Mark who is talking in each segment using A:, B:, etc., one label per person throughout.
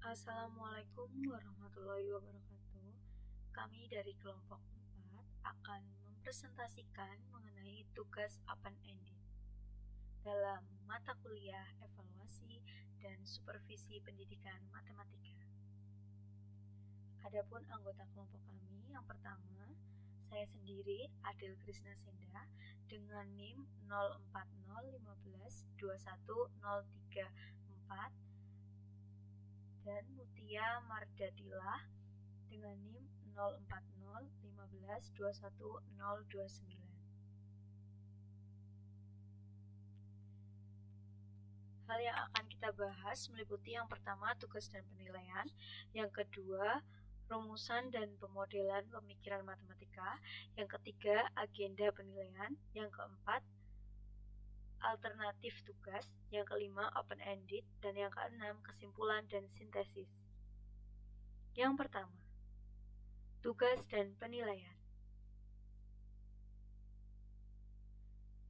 A: Assalamualaikum warahmatullahi wabarakatuh. Kami dari kelompok 4 akan mempresentasikan mengenai tugas open-ended dalam mata kuliah evaluasi dan supervisi pendidikan matematika. Adapun anggota kelompok kami, yang pertama, saya sendiri Adel Krisna Senda dengan NIM 0401521034 dan Mutia Mardatillah dengan NIM 0401521029. Hal yang akan kita bahas meliputi yang pertama tugas dan penilaian, yang kedua rumusan dan pemodelan pemikiran matematika, yang ketiga agenda penilaian, yang keempat alternatif tugas, yang kelima open-ended, dan yang keenam kesimpulan dan sintesis. Yang pertama, tugas dan penilaian.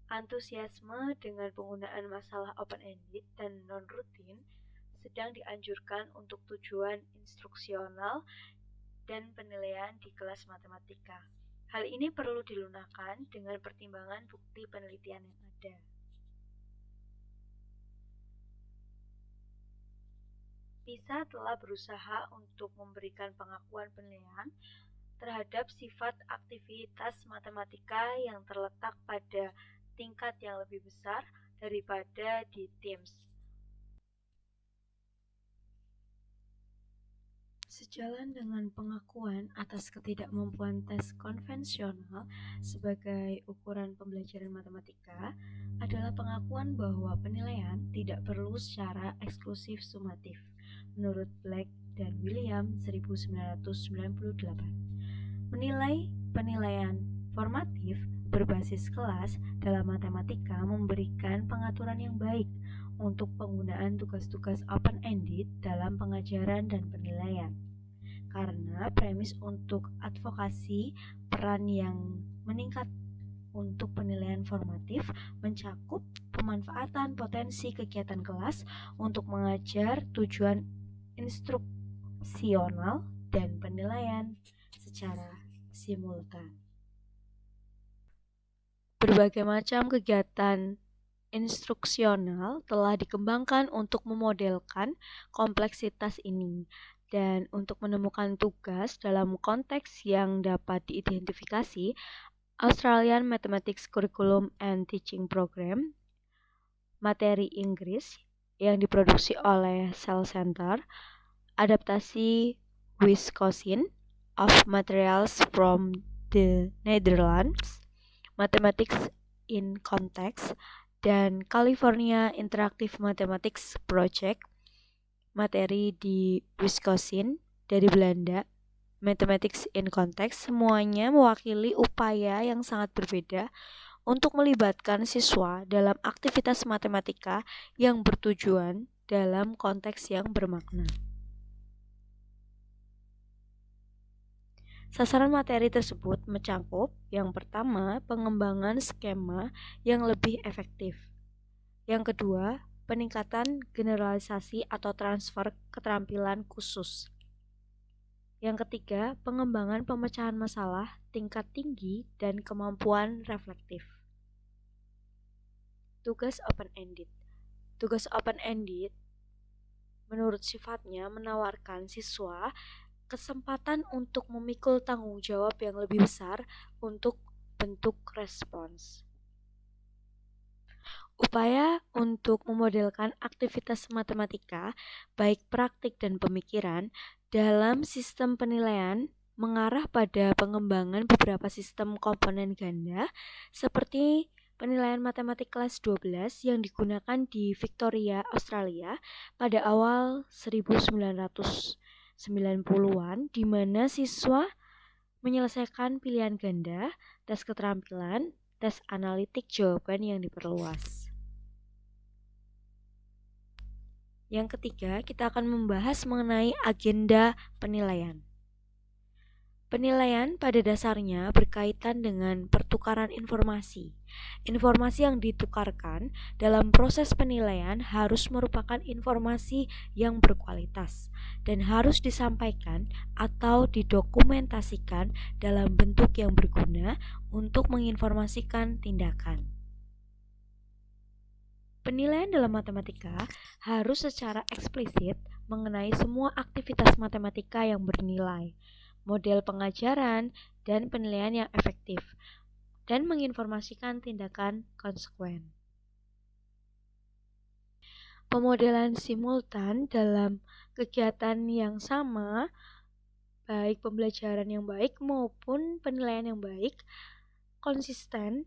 A: Antusiasme dengan penggunaan masalah open-ended dan non-rutin sedang dianjurkan untuk tujuan instruksional dan penilaian di kelas matematika. Hal ini perlu dilunakkan dengan pertimbangan bukti penelitian yang ada. PISA telah berusaha untuk memberikan pengakuan penilaian terhadap sifat aktivitas matematika yang terletak pada tingkat yang lebih besar daripada di TIMSS. Sejalan dengan pengakuan atas ketidakmampuan tes konvensional sebagai ukuran pembelajaran matematika adalah pengakuan bahwa penilaian tidak perlu secara eksklusif sumatif, menurut Black dan William 1998. Menilai penilaian formatif berbasis kelas dalam matematika memberikan pengaturan yang baik untuk penggunaan tugas-tugas open-ended dalam pengajaran dan penilaian. Karena premis untuk advokasi peran yang meningkat untuk penilaian formatif mencakup pemanfaatan potensi kegiatan kelas untuk mengajar tujuan instruksional dan penilaian secara simultan. Berbagai macam kegiatan instruksional telah dikembangkan untuk memodelkan kompleksitas ini dan untuk menemukan tugas dalam konteks yang dapat diidentifikasi. Australian Mathematics Curriculum and Teaching Program, materi Inggris yang diproduksi oleh Cell Center, adaptasi Wisconsin of Materials from the Netherlands, Mathematics in Context, dan California Interactive Mathematics Project, materi di Wisconsin dari Belanda, Mathematics in Context, semuanya mewakili upaya yang sangat berbeda untuk melibatkan siswa dalam aktivitas matematika yang bertujuan dalam konteks yang bermakna. Sasaran materi tersebut mencakup yang pertama, pengembangan skema yang lebih efektif. Yang kedua, peningkatan generalisasi atau transfer keterampilan khusus. Yang ketiga, pengembangan pemecahan masalah tingkat tinggi dan kemampuan reflektif. Tugas open-ended. Tugas open-ended menurut sifatnya menawarkan siswa kesempatan untuk memikul tanggung jawab yang lebih besar untuk bentuk respons. Upaya untuk memodelkan aktivitas matematika, baik praktik dan pemikiran, dalam sistem penilaian mengarah pada pengembangan beberapa sistem komponen ganda seperti penilaian matematik kelas 12 yang digunakan di Victoria, Australia pada awal 1990-an, di mana siswa menyelesaikan pilihan ganda, tes keterampilan, tes analitik jawaban yang diperluas. Yang ketiga, kita akan membahas mengenai agenda penilaian. Penilaian pada dasarnya berkaitan dengan pertukaran informasi. Informasi yang ditukarkan dalam proses penilaian harus merupakan informasi yang berkualitas dan harus disampaikan atau didokumentasikan dalam bentuk yang berguna untuk menginformasikan tindakan. Penilaian dalam matematika harus secara eksplisit mengenai semua aktivitas matematika yang bernilai, model pengajaran, dan penilaian yang efektif, dan menginformasikan tindakan konsekuen. Pemodelan simultan dalam kegiatan yang sama, baik pembelajaran yang baik maupun penilaian yang baik, konsisten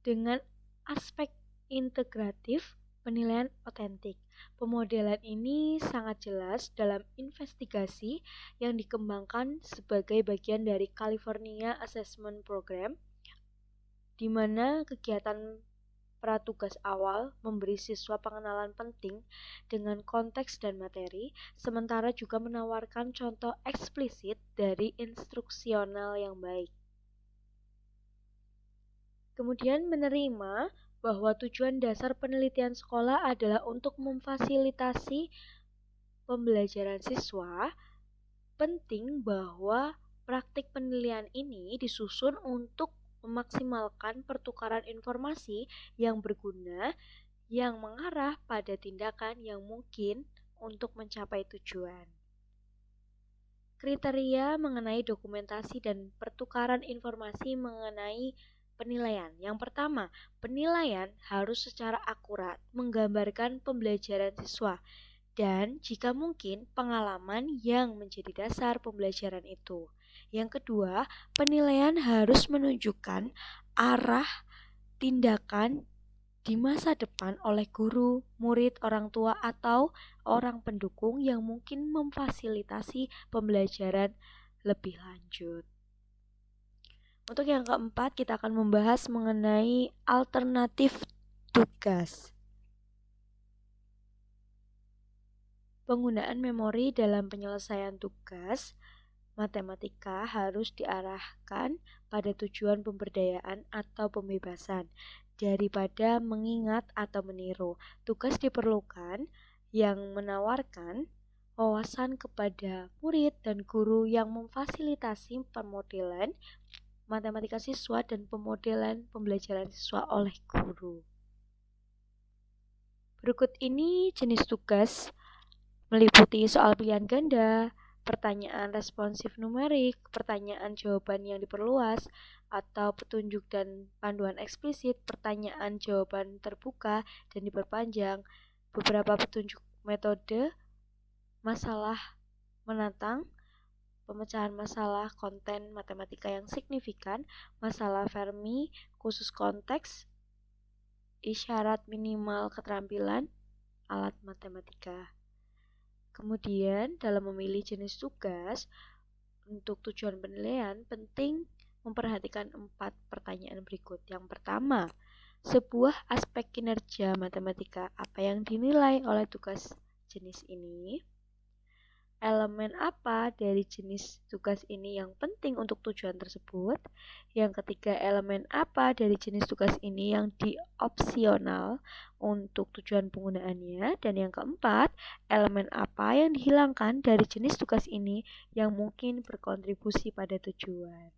A: dengan aspek integratif penilaian otentik. Pemodelan ini sangat jelas dalam investigasi yang dikembangkan sebagai bagian dari California Assessment Program, di mana kegiatan pratugas awal memberi siswa pengenalan penting dengan konteks dan materi, sementara juga menawarkan contoh eksplisit dari instruksional yang baik. Kemudian menerima bahwa tujuan dasar penelitian sekolah adalah untuk memfasilitasi pembelajaran siswa. Penting bahwa praktik penilaian ini disusun untuk memaksimalkan pertukaran informasi yang berguna yang mengarah pada tindakan yang mungkin untuk mencapai tujuan. Kriteria mengenai dokumentasi dan pertukaran informasi mengenai penilaian. Yang pertama, penilaian harus secara akurat menggambarkan pembelajaran siswa dan jika mungkin pengalaman yang menjadi dasar pembelajaran itu. Yang kedua, penilaian harus menunjukkan arah tindakan di masa depan oleh guru, murid, orang tua, atau orang pendukung yang mungkin memfasilitasi pembelajaran lebih lanjut. Untuk yang keempat, kita akan membahas mengenai alternatif tugas. Penggunaan memori dalam penyelesaian tugas matematika harus diarahkan pada tujuan pemberdayaan atau pembebasan daripada mengingat atau meniru. Tugas diperlukan yang menawarkan wawasan kepada murid dan guru yang memfasilitasi pemodelan matematika siswa dan pemodelan pembelajaran siswa oleh guru. Berikut ini jenis tugas meliputi soal pilihan ganda, pertanyaan responsif numerik, pertanyaan jawaban yang diperluas atau petunjuk dan panduan eksplisit, pertanyaan jawaban terbuka dan diperpanjang, beberapa petunjuk metode, masalah menantang, pemecahan masalah konten matematika yang signifikan, masalah Fermi, khusus konteks, isyarat minimal keterampilan, alat matematika. Kemudian dalam memilih jenis tugas, untuk tujuan penilaian penting memperhatikan 4 pertanyaan berikut. Yang pertama, sebuah aspek kinerja matematika apa yang dinilai oleh tugas jenis ini? Elemen apa dari jenis tugas ini yang penting untuk tujuan tersebut? Yang ketiga, elemen apa dari jenis tugas ini yang diopsional untuk tujuan penggunaannya? Dan yang keempat, elemen apa yang dihilangkan dari jenis tugas ini yang mungkin berkontribusi pada tujuan?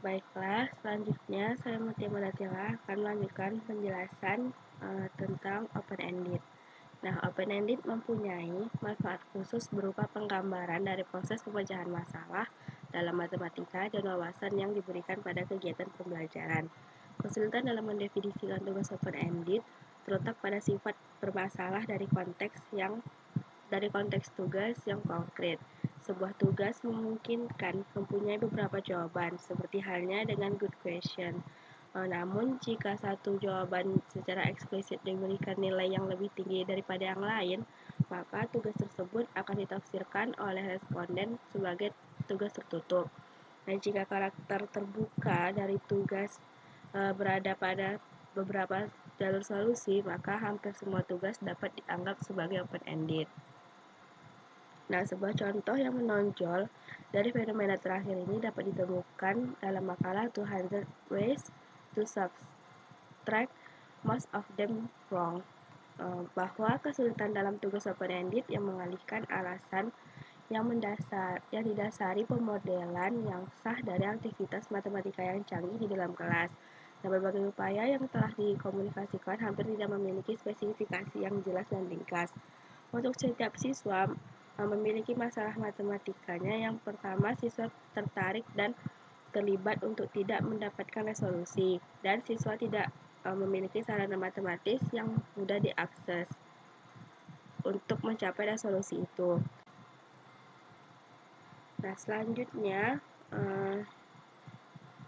B: Baiklah, selanjutnya saya Mutia Madatila akan melanjutkan penjelasan tentang open-ended. Nah, open-ended mempunyai manfaat khusus berupa penggambaran dari proses pemecahan masalah dalam matematika dan wawasan yang diberikan pada kegiatan pembelajaran. Kesulitan dalam mendefinisikan tugas open-ended terletak pada sifat bermasalah dari konteks tugas yang konkret. Sebuah tugas memungkinkan mempunyai beberapa jawaban, seperti halnya dengan good question. Namun, jika satu jawaban secara eksplisit diberikan nilai yang lebih tinggi daripada yang lain, maka tugas tersebut akan ditafsirkan oleh responden sebagai tugas tertutup. Dan jika karakter terbuka dari tugas berada pada beberapa jalur solusi, maka hampir semua tugas dapat dianggap sebagai open-ended. Nah, sebuah contoh yang menonjol dari fenomena terakhir ini dapat ditemukan dalam makalah 200 Ways to Subtract Most of Them Wrong, bahwa kesulitan dalam tugas open-ended yang mengalihkan alasan yang didasari pemodelan yang sah dari aktivitas matematika yang canggih di dalam kelas. Nah, berbagai upaya yang telah dikomunikasikan hampir tidak memiliki spesifikasi yang jelas dan ringkas. Untuk setiap siswa memiliki masalah matematikanya. Yang pertama, siswa tertarik dan terlibat untuk tidak mendapatkan resolusi, dan siswa tidak memiliki sarana matematis yang mudah diakses untuk mencapai resolusi itu. Nah, selanjutnya,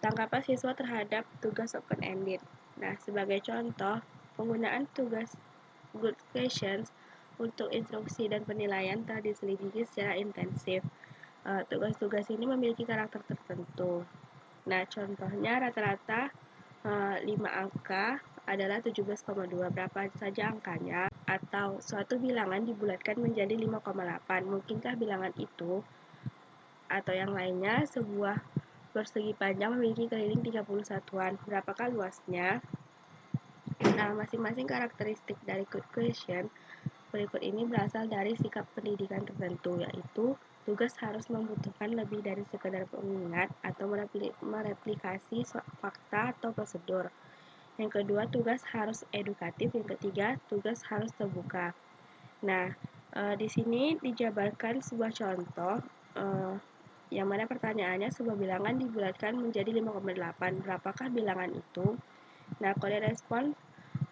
B: tanggapan siswa terhadap tugas open-ended. Nah, sebagai contoh, penggunaan tugas good questions untuk instruksi dan penilaian telah diselidiki secara intensif. Tugas-tugas ini memiliki karakter tertentu. Nah, contohnya rata-rata 5 angka adalah 17,2. Berapa saja angkanya? Atau suatu bilangan dibulatkan menjadi 5,8. Mungkinkah bilangan itu atau yang lainnya sebuah persegi panjang memiliki keliling 30 satuan. Berapakah luasnya? Nah, masing-masing karakteristik dari good question berikut ini berasal dari sikap pendidikan tertentu, yaitu tugas harus membutuhkan lebih dari sekedar pengingat atau mereplikasi fakta atau prosedur. Yang kedua, tugas harus edukatif. Yang ketiga, tugas harus terbuka. Nah, di sini dijabarkan sebuah contoh yang mana pertanyaannya sebuah bilangan dibulatkan menjadi 5,8. Berapakah bilangan itu? Nah, kode respon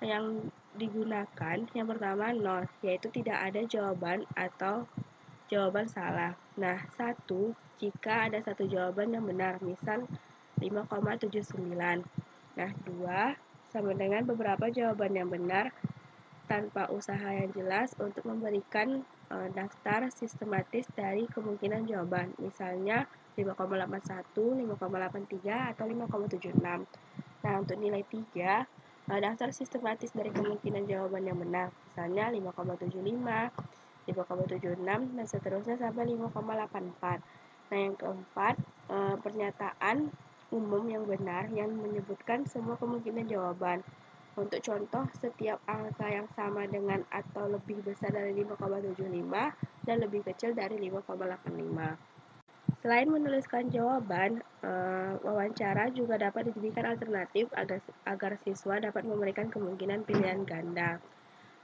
B: yang digunakan yang pertama 0, yaitu tidak ada jawaban atau jawaban salah. Nah, 1 jika ada satu jawaban yang benar, misal 5,79. Nah, 2 sama dengan beberapa jawaban yang benar tanpa usaha yang jelas untuk memberikan daftar sistematis dari kemungkinan jawaban, misalnya 5,81, 5,83, atau 5,76. Nah, untuk nilai 3, daftar sistematis dari kemungkinan jawaban yang benar, misalnya 5,75, 5,76, dan seterusnya sampai 5,84. Nah, yang keempat, pernyataan umum yang benar yang menyebutkan semua kemungkinan jawaban. Untuk contoh, setiap angka yang sama dengan atau lebih besar dari 5,75 dan lebih kecil dari 5,85. Selain menuliskan jawaban, wawancara juga dapat dijadikan alternatif agar siswa dapat memberikan kemungkinan pilihan ganda.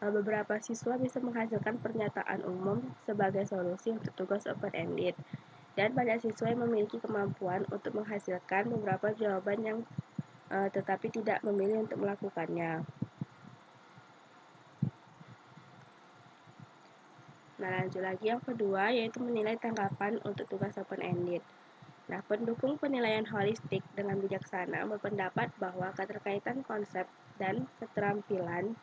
B: Beberapa siswa bisa menghasilkan pernyataan umum sebagai solusi untuk tugas open-ended, dan banyak siswa yang memiliki kemampuan untuk menghasilkan beberapa jawaban yang tetapi tidak memilih untuk melakukannya. Nah, lanjut lagi yang kedua, yaitu menilai tanggapan untuk tugas open-ended. Nah, pendukung penilaian holistik dengan bijaksana berpendapat bahwa keterkaitan konsep dan keterampilan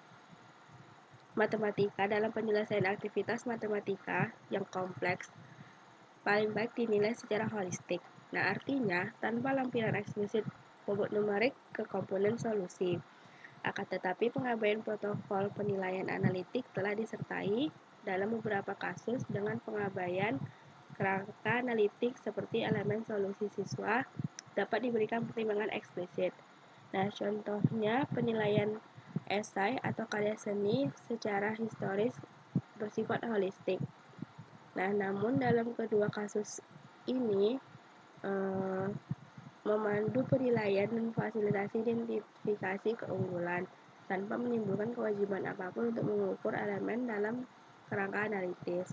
B: matematika dalam penyelesaian aktivitas matematika yang kompleks paling baik dinilai secara holistik. Nah, artinya tanpa lampiran eksplisit bobot numerik ke komponen solusi. Akan tetapi pengabaian protokol penilaian analitik telah disertai dalam beberapa kasus dengan pengabaian kerangka analitik seperti elemen solusi siswa dapat diberikan pertimbangan eksplisit. Nah, contohnya penilaian esai atau karya seni secara historis bersifat holistik. Nah, namun dalam kedua kasus ini memandu penilaian dan fasilitasi identifikasi keunggulan tanpa menimbulkan kewajiban apapun untuk mengukur elemen dalam kerangka analitis.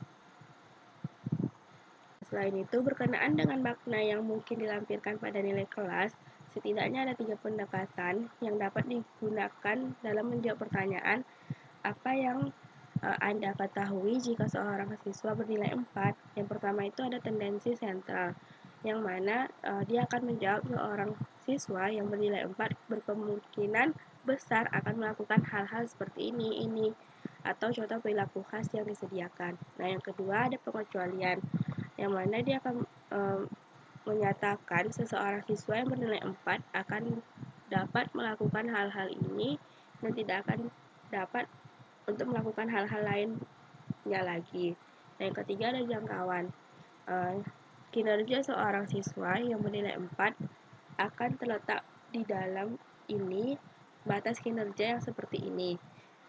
B: Selain itu, berkenaan dengan makna yang mungkin dilampirkan pada nilai kelas, setidaknya ada 3 pendekatan yang dapat digunakan dalam menjawab pertanyaan apa yang Anda ketahui jika seorang siswa bernilai 4. Yang pertama itu ada tendensi sentral, yang mana dia akan menjawab seorang siswa yang bernilai 4 berkemungkinan besar akan melakukan hal-hal seperti ini, atau contoh perilaku khas yang disediakan. Nah, yang kedua ada pengecualian, yang mana dia akan menyatakan seseorang siswa yang bernilai 4 akan dapat melakukan hal-hal ini dan tidak akan dapat untuk melakukan hal-hal lainnya lagi. Yang ketiga ada jangkauan. Kinerja seorang siswa yang bernilai 4 akan terletak di dalam ini batas kinerja yang seperti ini.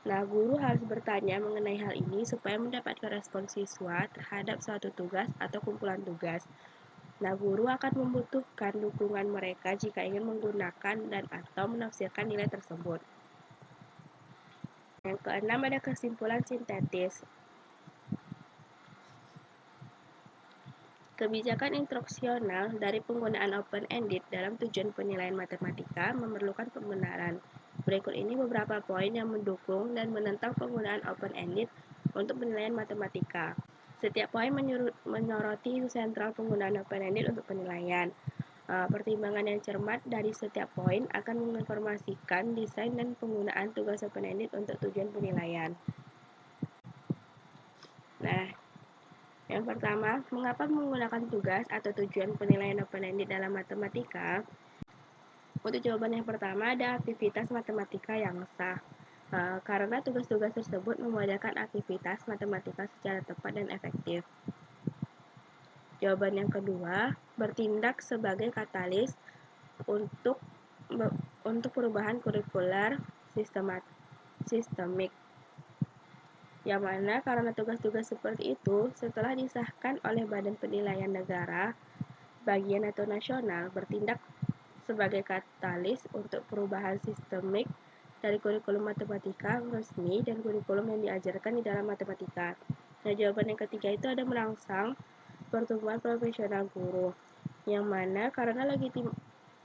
B: Nah, guru harus bertanya mengenai hal ini supaya mendapatkan respon siswa terhadap suatu tugas atau kumpulan tugas. Nah, guru akan membutuhkan dukungan mereka jika ingin menggunakan dan atau menafsirkan nilai tersebut. Yang keenam ada kesimpulan sintetis. Kebijakan instruksional dari penggunaan open-ended dalam tujuan penilaian matematika memerlukan pembenaran. Berikut ini beberapa poin yang mendukung dan menentang penggunaan open-ended untuk penilaian matematika. Setiap poin menyoroti isu sentral penggunaan open-ended untuk penilaian. Pertimbangan yang cermat dari setiap poin akan menginformasikan desain dan penggunaan tugas open-ended untuk tujuan penilaian. Nah, yang pertama, mengapa menggunakan tugas atau tujuan penilaian open-ended dalam matematika? Untuk jawaban yang pertama, ada aktivitas matematika yang sah. Karena tugas-tugas tersebut memudahkan aktivitas matematika secara tepat dan efektif. Jawaban yang kedua, bertindak sebagai katalis untuk perubahan kurikuler sistemik. Yang mana karena tugas-tugas seperti itu setelah disahkan oleh Badan Penilaian Negara bagian atau nasional bertindak sebagai katalis untuk perubahan sistemik dari kurikulum matematika resmi dan kurikulum yang diajarkan di dalam matematika. Nah, jawaban yang ketiga itu ada merangsang pertumbuhan profesional guru, yang mana karena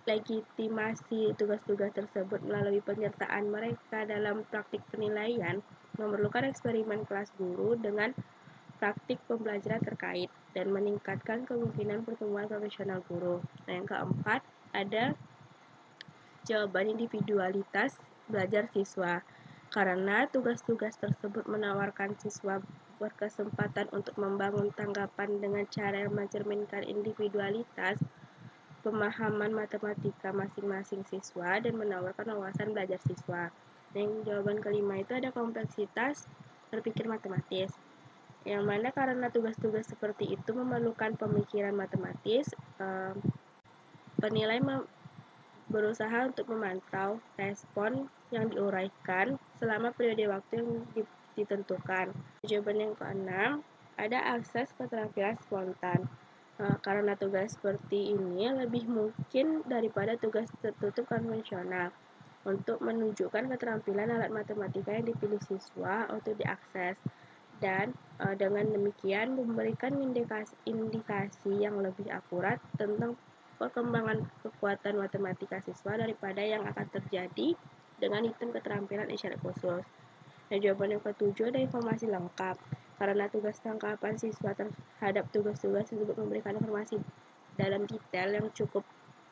B: legitimasi tugas-tugas tersebut melalui penyertaan mereka dalam praktik penilaian memerlukan eksperimen kelas guru dengan praktik pembelajaran terkait dan meningkatkan kemungkinan pertumbuhan profesional guru. Nah, yang keempat ada jawaban individualitas belajar siswa. Karena tugas-tugas tersebut menawarkan siswa berkesempatan untuk membangun tanggapan dengan cara yang mencerminkan individualitas pemahaman matematika masing-masing siswa dan menawarkan wawasan belajar siswa. Yang jawaban kelima itu ada kompleksitas berpikir matematis, yang mana karena tugas-tugas seperti itu memerlukan pemikiran matematis, penilai berusaha untuk memantau respon yang diuraikan selama periode waktu yang ditentukan. Jawaban yang keenam, ada akses keterampilan spontan. Karena tugas seperti ini lebih mungkin daripada tugas tertutup konvensional untuk menunjukkan keterampilan alat matematika yang dipilih siswa untuk diakses dan dengan demikian memberikan indikasi yang lebih akurat tentang perkembangan kekuatan matematika siswa daripada yang akan terjadi dengan hitung keterampilan isyarat khusus. Dan jawaban yang ketujuh ada informasi lengkap. Karena tugas tangkapan siswa terhadap tugas-tugas tersebut memberikan informasi dalam detail yang cukup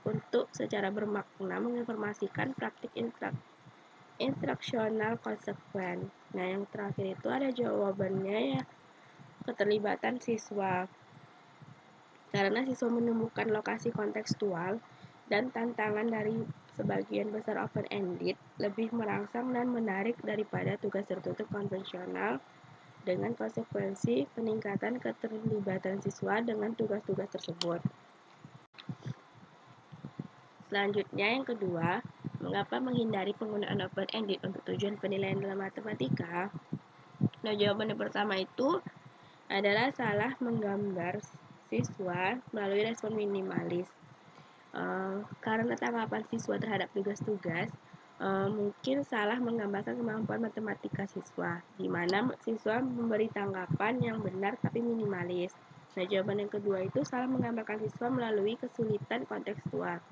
B: untuk secara bermakna menginformasikan praktik instruksional konsekuen. Nah, yang terakhir itu ada jawabannya ya, keterlibatan siswa. Karena siswa menemukan lokasi kontekstual dan tantangan dari sebagian besar open-ended lebih merangsang dan menarik daripada tugas tertutup konvensional dengan konsekuensi peningkatan keterlibatan siswa dengan tugas-tugas tersebut. Selanjutnya yang kedua, mengapa menghindari penggunaan open-ended untuk tujuan penilaian dalam matematika? Nah, jawaban yang pertama itu adalah salah menggambar siswa melalui respon minimalis. Karena tanggapan siswa terhadap tugas-tugas mungkin salah menggambarkan kemampuan matematika siswa, di mana siswa memberi tanggapan yang benar tapi minimalis. Nah, jawaban yang kedua itu salah menggambarkan siswa melalui kesulitan kontekstual.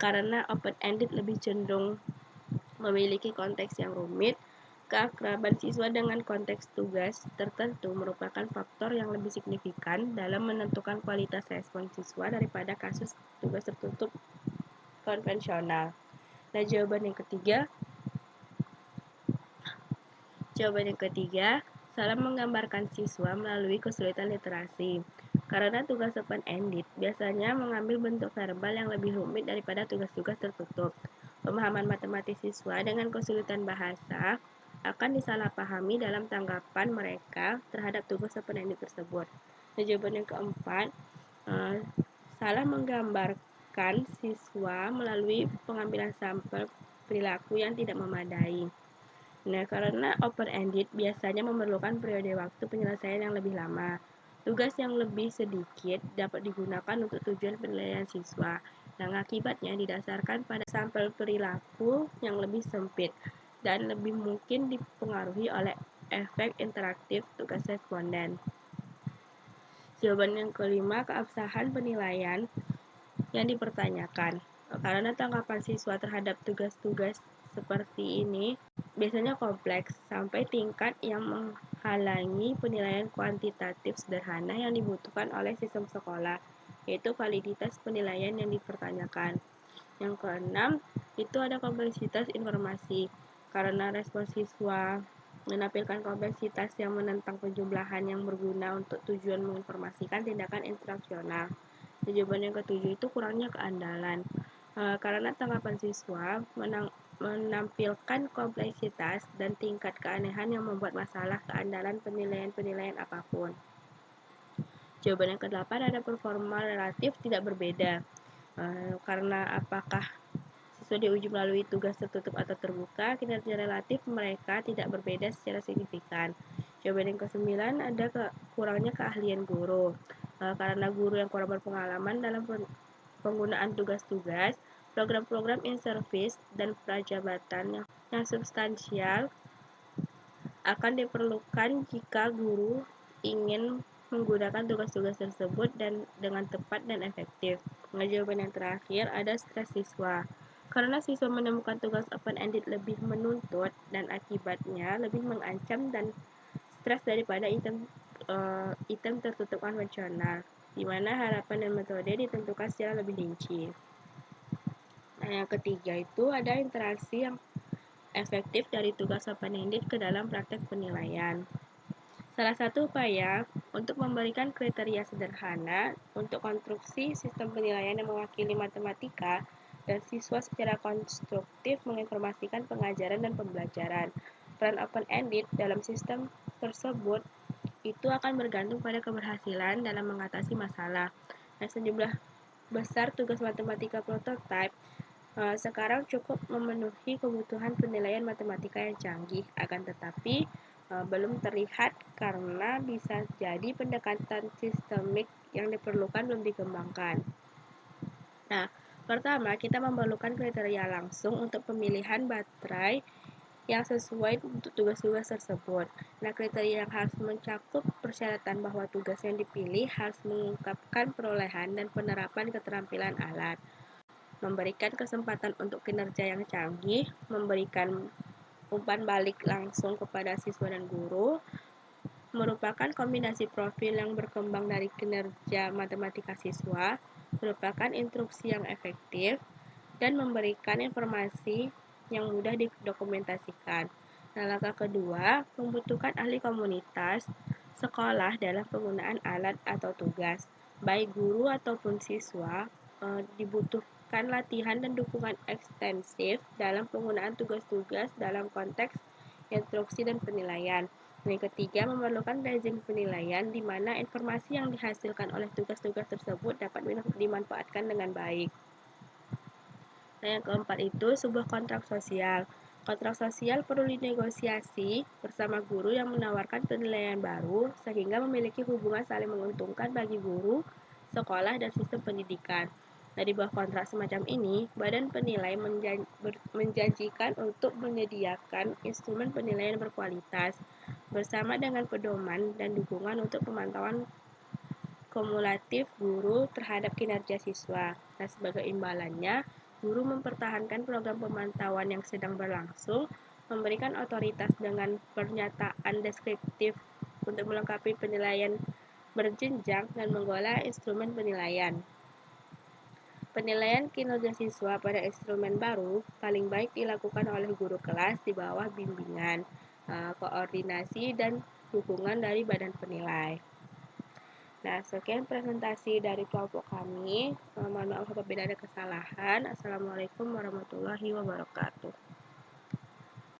B: Karena open-ended lebih cenderung memiliki konteks yang rumit, keakraban siswa dengan konteks tugas tertentu merupakan faktor yang lebih signifikan dalam menentukan kualitas respon siswa daripada kasus tugas tertutup konvensional. Nah, jawaban yang ketiga, salah menggambarkan siswa melalui kesulitan literasi. Karena tugas open-ended biasanya mengambil bentuk verbal yang lebih rumit daripada tugas-tugas tertutup. Pemahaman matematis siswa dengan kesulitan bahasa akan disalahpahami dalam tanggapan mereka terhadap tugas open-ended tersebut. Dan jawaban yang keempat, salah menggambarkan siswa melalui pengambilan sampel perilaku yang tidak memadai. Nah, karena open-ended biasanya memerlukan periode waktu penyelesaian yang lebih lama. Tugas yang lebih sedikit dapat digunakan untuk tujuan penilaian siswa, yang akibatnya didasarkan pada sampel perilaku yang lebih sempit dan lebih mungkin dipengaruhi oleh efek interaktif tugas responden. Jawaban yang kelima, keabsahan penilaian yang dipertanyakan. Karena tanggapan siswa terhadap tugas-tugas seperti ini biasanya kompleks sampai tingkat yang menghalangi penilaian kuantitatif sederhana yang dibutuhkan oleh sistem sekolah, yaitu validitas penilaian yang dipertanyakan. Yang keenam, itu ada kompleksitas informasi. Karena respon siswa menampilkan kompleksitas yang menentang penjumlahan yang berguna untuk tujuan menginformasikan tindakan instruksional. Jawaban yang ketujuh itu kurangnya keandalan. Karena tanggapan siswa menampilkan kompleksitas dan tingkat keanehan yang membuat masalah keandalan penilaian-penilaian apapun. Jawaban yang kedelapan ada performa relatif tidak berbeda. Karena apakah siswa diuji melalui tugas tertutup atau terbuka, kinerja relatif mereka tidak berbeda secara signifikan. Jawaban yang kesembilan ada kurangnya keahlian guru. Karena guru yang kurang berpengalaman dalam penggunaan tugas-tugas, program-program in-service, dan prajabatan yang substansial akan diperlukan jika guru ingin menggunakan tugas-tugas tersebut dan dengan tepat dan efektif. Nah, jawaban yang terakhir ada stres siswa. Karena siswa menemukan tugas open-ended lebih menuntut dan akibatnya lebih mengancam dan stres daripada item tertutup konvensional, di mana harapan dan metode ditentukan secara lebih rinci. Nah, yang ketiga itu ada interaksi yang efektif dari tugas open-ended ke dalam praktek penilaian. Salah satu upaya untuk memberikan kriteria sederhana untuk konstruksi sistem penilaian yang mewakili matematika dan siswa secara konstruktif menginformasikan pengajaran dan pembelajaran. Peran open-ended dalam sistem tersebut itu akan bergantung pada keberhasilan dalam mengatasi masalah. Nah, sejumlah besar tugas matematika prototype sekarang cukup memenuhi kebutuhan penilaian matematika yang canggih, akan tetapi belum terlihat karena bisa jadi pendekatan sistemik yang diperlukan belum dikembangkan. Nah, pertama kita memerlukan kriteria langsung untuk pemilihan baterai yang sesuai untuk tugas-tugas tersebut. Nah, kriteria yang harus mencakup persyaratan bahwa tugas yang dipilih harus mengungkapkan perolehan dan penerapan keterampilan alat, memberikan kesempatan untuk kinerja yang canggih, memberikan umpan balik langsung kepada siswa dan guru, merupakan kombinasi profil yang berkembang dari kinerja matematika siswa, merupakan instruksi yang efektif, dan memberikan informasi yang mudah didokumentasikan. Nah, langkah kedua, membutuhkan ahli komunitas sekolah dalam penggunaan alat atau tugas. Baik guru ataupun siswa dibutuhkan latihan dan dukungan ekstensif dalam penggunaan tugas-tugas dalam konteks instruksi dan penilaian. Yang ketiga, memerlukan rezim penilaian di mana informasi yang dihasilkan oleh tugas-tugas tersebut dapat dimanfaatkan dengan baik. Nah, yang keempat itu sebuah kontrak sosial. Kontrak sosial perlu dinegosiasi bersama guru yang menawarkan penilaian baru sehingga memiliki hubungan saling menguntungkan bagi guru, sekolah, dan sistem pendidikan. Nah, di bawah kontrak semacam ini, badan penilai menjanjikan untuk menyediakan instrumen penilaian berkualitas bersama dengan pedoman dan dukungan untuk pemantauan kumulatif guru terhadap kinerja siswa. Nah, sebagai imbalannya, guru mempertahankan program pemantauan yang sedang berlangsung, memberikan otoritas dengan pernyataan deskriptif untuk melengkapi penilaian berjenjang dan mengolah instrumen penilaian. Penilaian kinerja siswa pada instrumen baru paling baik dilakukan oleh guru kelas di bawah bimbingan, koordinasi, dan dukungan dari badan penilai. Nah, sekian presentasi dari kelompok kami. Mohon maaf apabila ada kesalahan. Assalamualaikum warahmatullahi wabarakatuh.